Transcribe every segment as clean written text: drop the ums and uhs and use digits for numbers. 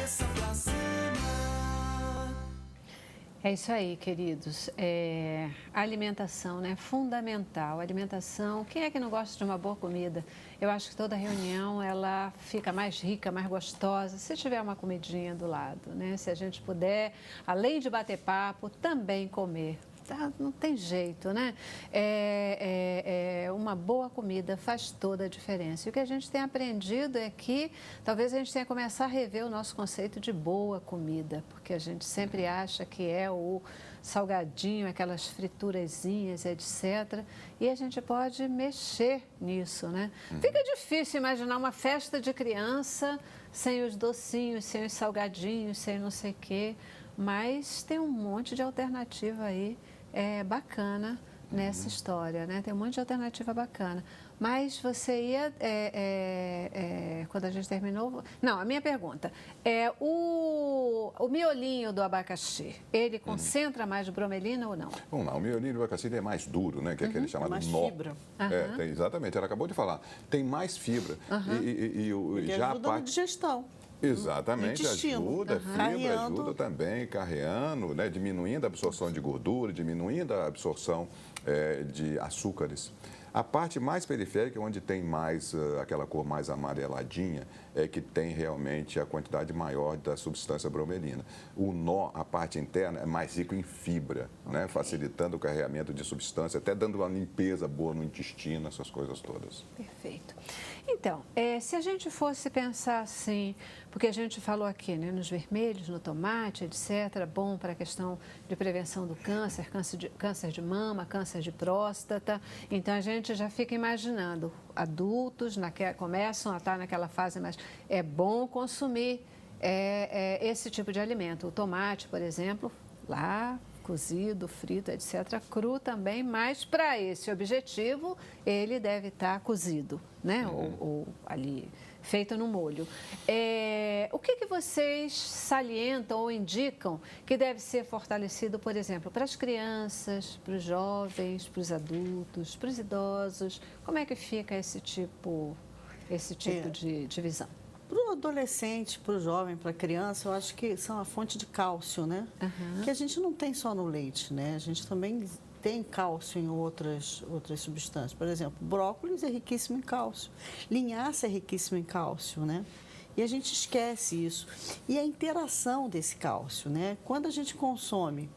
cabeça pra cima. É isso aí, queridos. A alimentação, né? Fundamental. A alimentação. Quem é que não gosta de uma boa comida? Eu acho que toda reunião ela fica mais rica, mais gostosa, se tiver uma comidinha do lado, né? Se a gente puder, além de bater papo, também comer. Tá, não tem jeito, né? Uma boa comida faz toda a diferença. E o que a gente tem aprendido é que talvez a gente tenha que começar a rever o nosso conceito de boa comida, porque a gente sempre acha que é o salgadinho, aquelas friturazinhas, etc. E a gente pode mexer nisso, né? Fica difícil imaginar uma festa de criança sem os docinhos, sem os salgadinhos, sem não sei o quê, mas tem um monte de alternativa aí. Bacana nessa história, né? Tem um monte de alternativa bacana. Mas você ia, quando a gente terminou... Não, a minha pergunta é o miolinho do abacaxi, ele concentra mais bromelina ou não? Vamos lá, o miolinho do abacaxi é mais duro, né? Que é aquele chamado mais nó. fibra. Exatamente, ela acabou de falar. Tem mais fibra. Ele já ajuda na digestão. Exatamente, intestino. ajuda, fibra Carreando. ajuda também, carreando, né, diminuindo a absorção de gordura, diminuindo a absorção de açúcares. A parte mais periférica, onde tem mais aquela cor mais amareladinha, é que tem realmente a quantidade maior da substância bromelina. O nó, a parte interna, é mais rico em fibra, né, facilitando o carregamento de substância, até dando uma limpeza boa no intestino, essas coisas todas. Perfeito. Então, se a gente fosse pensar assim, porque a gente falou aqui, né, nos vermelhos, no tomate, etc., bom para a questão de prevenção do câncer, câncer de mama, câncer de próstata. Então, a gente já fica imaginando, adultos começam a estar naquela fase, mas é bom consumir esse tipo de alimento. O tomate, por exemplo, lá... cozido, frito, etc., cru também, mas para esse objetivo ele deve estar cozido, né? Ou ali, feito no molho. O que vocês salientam ou indicam que deve ser fortalecido, por exemplo, para as crianças, para os jovens, para os adultos, para os idosos? Como é que fica esse tipo de divisão? Para o adolescente, para o jovem, para a criança, eu acho que são a fonte de cálcio, né? Que a gente não tem só no leite, né? A gente também tem cálcio em outras substâncias. Por exemplo, brócolis é riquíssimo em cálcio, linhaça é riquíssimo em cálcio, né? E a gente esquece isso. E a interação desse cálcio, né? Quando a gente consome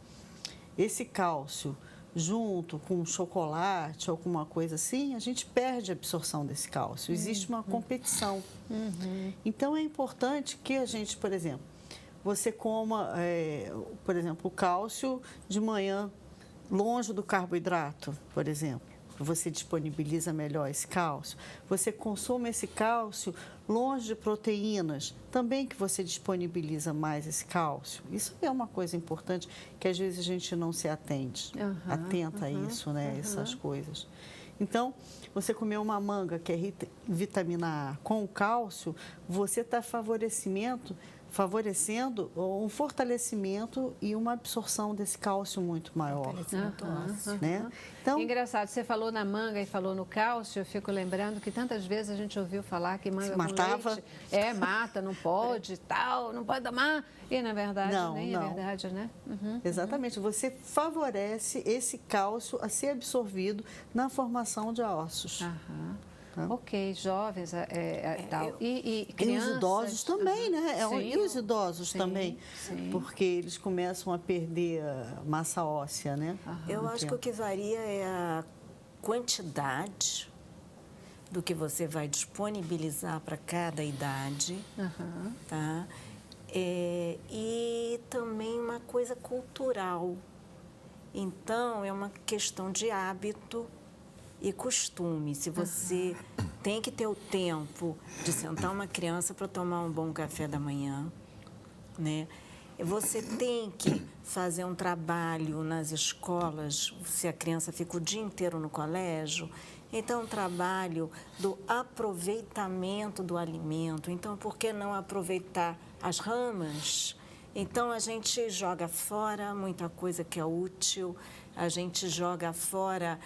esse cálcio junto com chocolate ou com uma coisa assim, a gente perde a absorção desse cálcio. Existe uma competição. Então, é importante que a gente, por exemplo, você coma, por exemplo, o cálcio de manhã, longe do carboidrato, por exemplo. Você disponibiliza melhor esse cálcio. Você consome esse cálcio longe de proteínas, também que você disponibiliza mais esse cálcio. Isso é uma coisa importante que às vezes a gente não se atenta a isso, né? Essas coisas. Então, você comer uma manga que é vitamina A com cálcio, você está favorecendo um fortalecimento e uma absorção desse cálcio muito maior. Né? Então, engraçado, você falou na manga e falou no cálcio, eu fico lembrando que tantas vezes a gente ouviu falar que manga com leite mata, não pode, tal, não pode tomar. E na verdade não. É verdade, né? Exatamente, você favorece esse cálcio a ser absorvido na formação de ossos. Ok, jovens tal. E crianças... E os idosos também, né? Sim, E os idosos também, sim. porque eles começam a perder a massa óssea, né? Eu acho que o que varia é a quantidade do que você vai disponibilizar para cada idade, tá? E também uma coisa cultural. Então, é uma questão de hábito e costume. Se você tem que ter o tempo de sentar uma criança para tomar um bom café da manhã, né? Você tem que fazer um trabalho nas escolas, se a criança fica o dia inteiro no colégio, então um trabalho do aproveitamento do alimento. Então, por que não aproveitar as ramas? Então, a gente joga fora muita coisa que é útil, a gente joga fora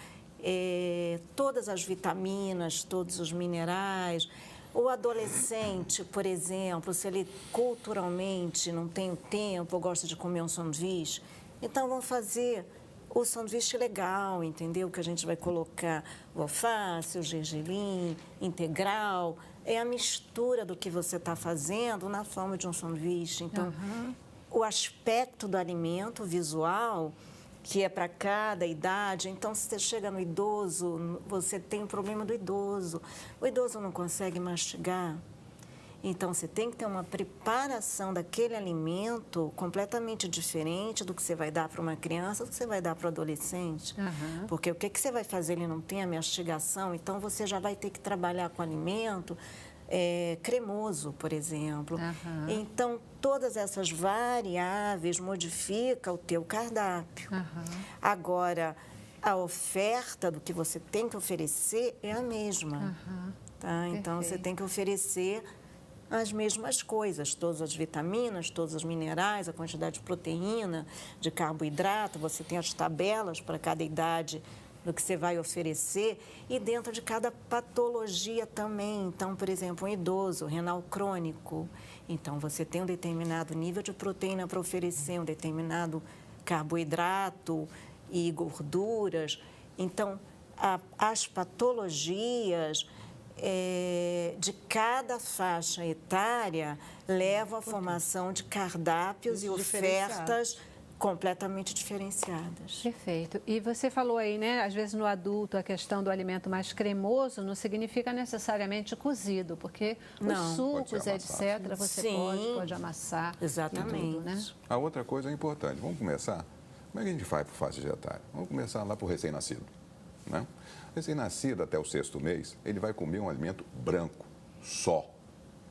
todas as vitaminas, todos os minerais, O adolescente, por exemplo, se ele culturalmente não tem o tempo, ou gosta de comer um sanduíche, então vamos fazer o sanduíche legal, entendeu? Que a gente vai colocar o alface, o gergelim, integral. É a mistura do que você está fazendo na forma de um sanduíche. Então, o aspecto do alimento visual, que é para cada idade. Então, se você chega no idoso, você tem o problema do idoso. O idoso não consegue mastigar. Então, você tem que ter uma preparação daquele alimento completamente diferente do que você vai dar para uma criança, do que você vai dar para o adolescente. Porque o que você vai fazer? Ele não tem a mastigação, então você já vai ter que trabalhar com alimento cremoso, por exemplo. Então, todas essas variáveis modificam o teu cardápio. Agora, a oferta do que você tem que oferecer é a mesma. Tá? Então, você tem que oferecer as mesmas coisas, todas as vitaminas, todos os minerais, a quantidade de proteína, de carboidrato, você tem as tabelas para cada idade do que você vai oferecer e dentro de cada patologia também. Então, por exemplo, um idoso, renal crônico, então você tem um determinado nível de proteína para oferecer, um determinado carboidrato e gorduras. Então, as patologias de cada faixa etária levam à formação de cardápios e ofertas completamente diferenciadas. Perfeito. E você falou aí, né, às vezes no adulto a questão do alimento mais cremoso não significa necessariamente cozido, porque os sucos, etc., você pode amassar. Exatamente. Tudo, né? A outra coisa é importante. Vamos começar? Como é que a gente faz para o faixa etária? Vamos começar lá para o recém-nascido, né? Recém-nascido, até o 6º mês, ele vai comer um alimento branco, só.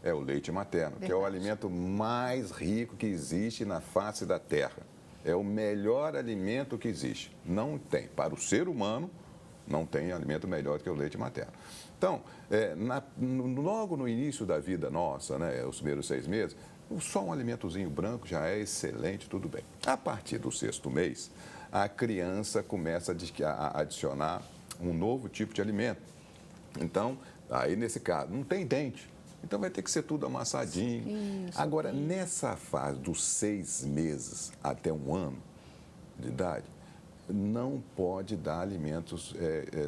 É o leite materno, que é o alimento mais rico que existe na face da terra. É o melhor alimento que existe. Não tem. Para o ser humano, não tem alimento melhor que o leite materno. Então, logo no início da vida nossa, né, os primeiros 6 meses, só um alimentozinho branco já é excelente, tudo bem. A partir do 6º mês, a criança começa a adicionar um novo tipo de alimento. Então, aí nesse caso, não tem dente. Então vai ter que ser tudo amassadinho. Agora, nessa fase dos 6 meses até 1 ano de idade, não pode dar alimentos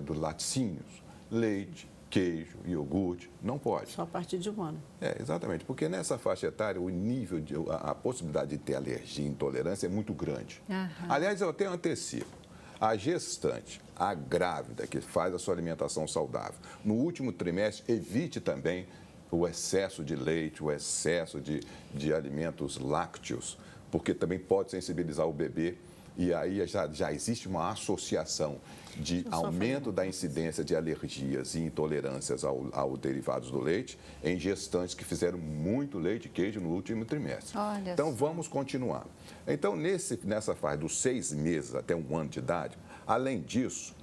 dos laticínios, leite, queijo, iogurte, não pode. Só a partir de 1 ano. Exatamente, porque nessa faixa etária o nível, a possibilidade de ter alergia e intolerância é muito grande. Aliás, eu até antecipo. A gestante, a grávida que faz a sua alimentação saudável, no último trimestre, evite também o excesso de leite, o excesso de alimentos lácteos, porque também pode sensibilizar o bebê e aí já existe uma associação de aumento da incidência de alergias e intolerâncias aos derivados do leite em gestantes que fizeram muito leite e queijo no último trimestre. Então, vamos continuar. Então, nessa fase dos 6 meses até 1 ano de idade, além disso,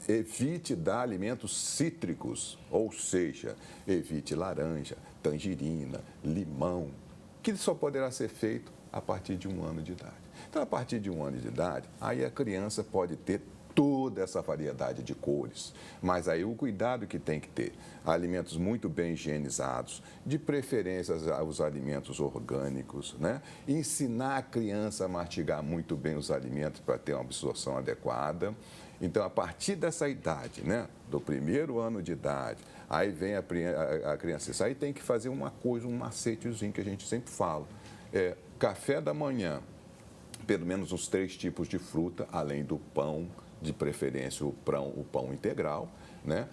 evite dar alimentos cítricos, ou seja, evite laranja, tangerina, limão, que só poderá ser feito a partir de 1 ano de idade. Então, a partir de 1 ano de idade, aí a criança pode ter toda essa variedade de cores, mas aí o cuidado que tem que ter, alimentos muito bem higienizados, de preferência os alimentos orgânicos, né? Ensinar a criança a mastigar muito bem os alimentos para ter uma absorção adequada. Então, a partir dessa idade, né, do 1º ano de idade, aí vem a criança, isso aí tem que fazer uma coisa, um macetezinho que a gente sempre fala, café da manhã, pelo menos uns 3 tipos de fruta, além do pão, de preferência o pão integral, né?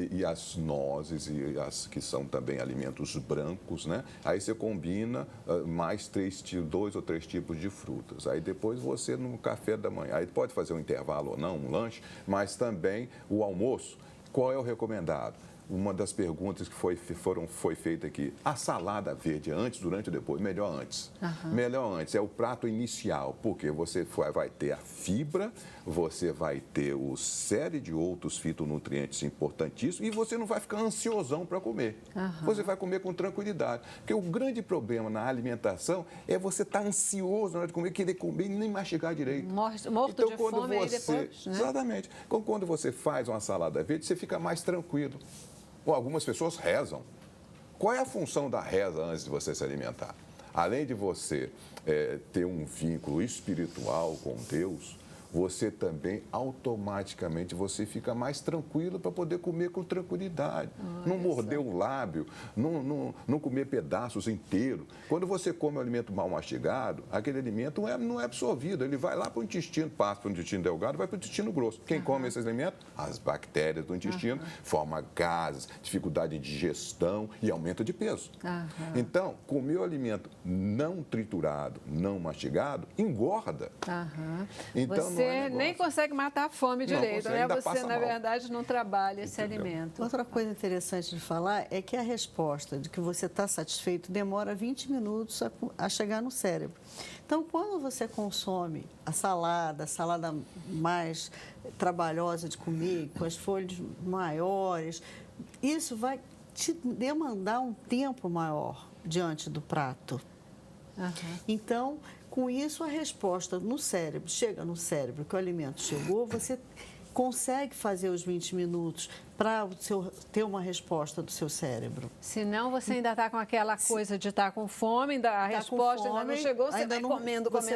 E as nozes, que são também alimentos brancos, né? Aí você combina mais 2 ou 3 tipos de frutas. Aí depois você, no café da manhã, aí pode fazer um intervalo ou não, um lanche, mas também o almoço. Qual é o recomendado? Uma das perguntas que foi feita aqui, a salada verde, antes, durante ou depois? Melhor antes. Melhor antes, é o prato inicial, porque você vai ter a fibra, você vai ter uma série de outros fitonutrientes importantíssimos e você não vai ficar ansiosão para comer. Você vai comer com tranquilidade. Porque o grande problema na alimentação é você estar ansioso na hora de comer, querer comer e nem mastigar direito. Morto então, de fome aí depois, né? Exatamente. Então, quando você faz uma salada verde, você fica mais tranquilo. Ou algumas pessoas rezam. Qual é a função da reza antes de você se alimentar? Além de você ter um vínculo espiritual com Deus, você também automaticamente você fica mais tranquilo para poder comer com tranquilidade. Não morder o lábio, não comer pedaços inteiros. Quando você come um alimento mal mastigado, aquele alimento não é absorvido. Ele vai lá para o intestino, passa para o intestino delgado, vai para o intestino grosso. Quem come esses alimentos? As bactérias do intestino, forma gases, dificuldade de digestão e aumento de peso. Então, comer o alimento não triturado, não mastigado, engorda. Então, você nem consegue matar a fome direito, né? Você, na mal. verdade, não trabalha esse alimento. Outra coisa interessante de falar é que a resposta de que você está satisfeito demora 20 minutos a chegar no cérebro. Então, quando você consome a salada mais trabalhosa de comer, com as folhas maiores, isso vai te demandar um tempo maior diante do prato. Então, com isso, a resposta no cérebro, chega no cérebro que o alimento chegou, você consegue fazer os 20 minutos para ter uma resposta do seu cérebro. Senão você ainda está com aquela coisa de estar com fome, a resposta ainda não chegou, você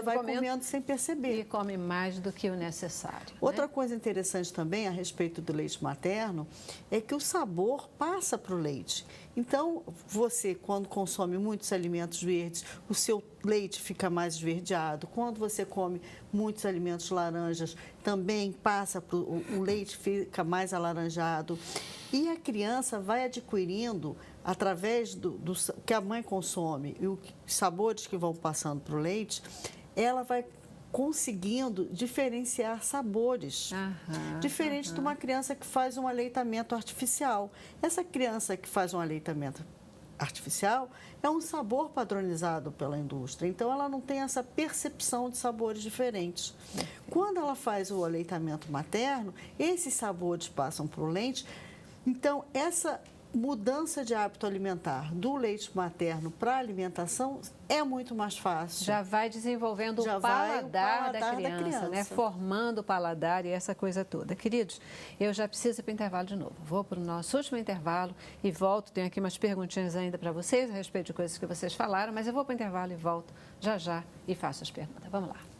vai comendo sem perceber. E come mais do que o necessário. Outra coisa interessante também a respeito do leite materno é que o sabor passa para o leite. Então, você, quando consome muitos alimentos verdes, o seu leite fica mais esverdeado. Quando você come muitos alimentos laranjas, também passa para o leite fica mais alaranjado. E a criança vai adquirindo, através do que a mãe consome e os sabores que vão passando para o leite, ela vai conseguindo diferenciar sabores, diferente de uma criança que faz um aleitamento artificial. Essa criança que faz um aleitamento artificial é um sabor padronizado pela indústria, então ela não tem essa percepção de sabores diferentes. Quando ela faz o aleitamento materno, esses sabores passam para o leite, então essa mudança de hábito alimentar do leite materno para a alimentação é muito mais fácil. Já vai desenvolvendo o paladar da criança, né? Formando o paladar e essa coisa toda. Queridos, eu já preciso ir para o intervalo de novo. Vou para o nosso último intervalo e volto. Tenho aqui umas perguntinhas ainda para vocês a respeito de coisas que vocês falaram, mas eu vou para o intervalo e volto já e faço as perguntas. Vamos lá.